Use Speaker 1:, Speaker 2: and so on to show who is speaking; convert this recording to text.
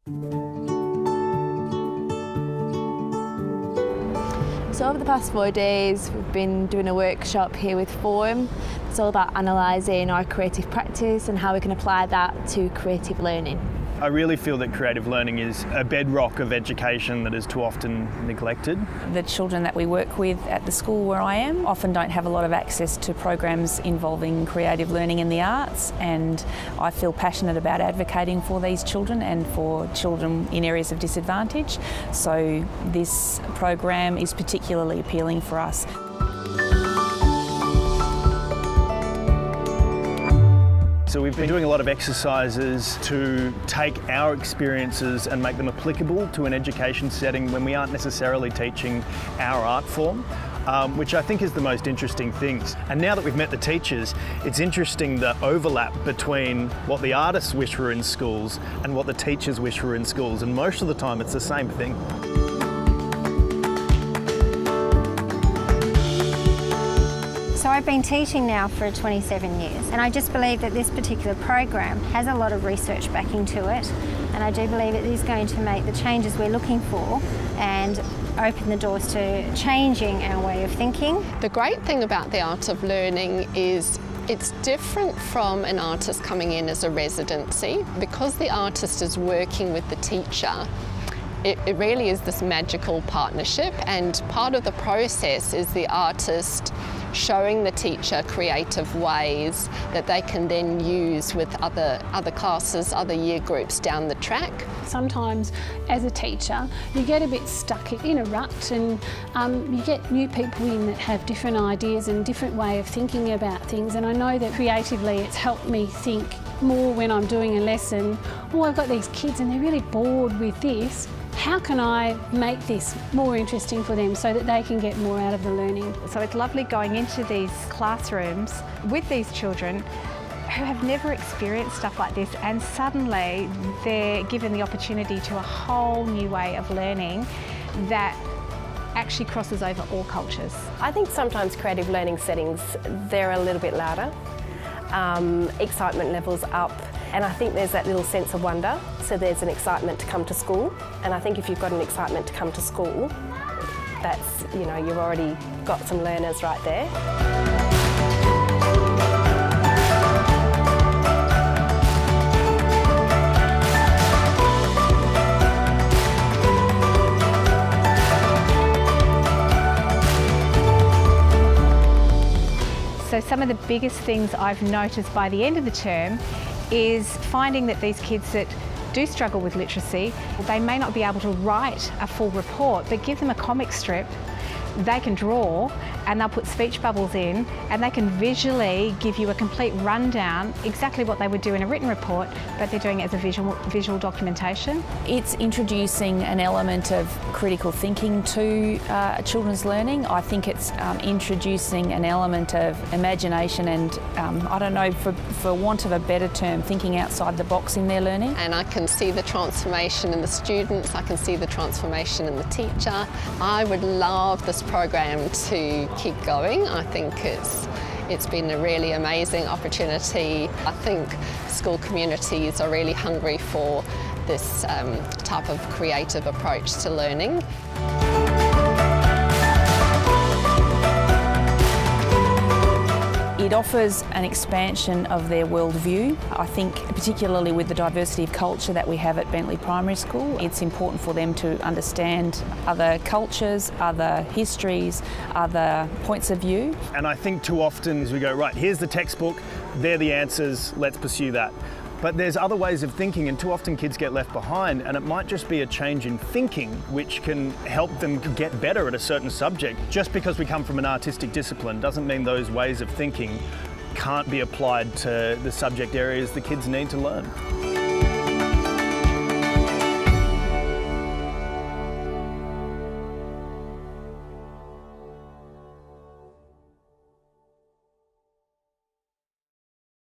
Speaker 1: So over the past 4 days, we've been doing a workshop here with Forum. It's all about analysing our creative practice and how we can apply that to creative learning.
Speaker 2: I really feel that creative learning is a bedrock of education that is too often neglected.
Speaker 3: The children that we work with at the school where I am often don't have a lot of access to programs involving creative learning in the arts, and I feel passionate about advocating for these children and for children in areas of disadvantage. So this program is particularly appealing for us.
Speaker 2: So we've been doing a lot of exercises to take our experiences and make them applicable to an education setting when we aren't necessarily teaching our art form, which I think is the most interesting thing. And now that we've met the teachers, it's interesting the overlap between what the artists wish were in schools and what the teachers wish were in schools, and most of the time it's the same thing.
Speaker 4: So I've been teaching now for 27 years, and I just believe that this particular program has a lot of research backing to it, and I do believe it is going to make the changes we're looking for and open the doors to changing our way of thinking.
Speaker 5: The great thing about the art of learning is it's different from an artist coming in as a residency. Because the artist is working with the teacher, it really is this magical partnership, and part of the process is the artist showing the teacher creative ways that they can then use with other classes, other year groups down the track.
Speaker 6: Sometimes as a teacher you get a bit stuck in a rut, and you get new people in that have different ideas and different way of thinking about things, and I know that creatively it's helped me think more when I'm doing a lesson. Oh, I've got these kids and they're really bored with this. How can I make this more interesting for them so that they can get more out of the learning?
Speaker 7: So it's lovely going into these classrooms with these children who have never experienced stuff like this, and suddenly they're given the opportunity to a whole new way of learning that actually crosses over all cultures.
Speaker 8: I think sometimes creative learning settings, they're a little bit louder. Excitement levels up, and I think there's that little sense of wonder. So there's an excitement to come to school, and I think if you've got an excitement to come to school, that's, you know, you've already got some learners right there.
Speaker 7: So some of the biggest things I've noticed by the end of the term is finding that these kids that do struggle with literacy, they may not be able to write a full report, but give them a comic strip, they can draw, and they'll put speech bubbles in, and they can visually give you a complete rundown, exactly what they would do in a written report, but they're doing it as a visual documentation.
Speaker 3: It's introducing an element of critical thinking to children's learning. I think it's introducing an element of imagination and, I don't know, for want of a better term, thinking outside the box in their learning.
Speaker 5: And I can see the transformation in the students, I can see the transformation in the teacher. I would love this program to keep going. I think it's been a really amazing opportunity. I think school communities are really hungry for this type of creative approach to learning.
Speaker 3: It offers an expansion of their worldview. I think particularly with the diversity of culture that we have at Bentley Primary School, it's important for them to understand other cultures, other histories, other points of view.
Speaker 2: And I think too often as we go, right, here's the textbook, they're the answers, let's pursue that. But there's other ways of thinking, and too often kids get left behind, and it might just be a change in thinking which can help them get better at a certain subject. Just because we come from an artistic discipline doesn't mean those ways of thinking can't be applied to the subject areas the kids need to learn.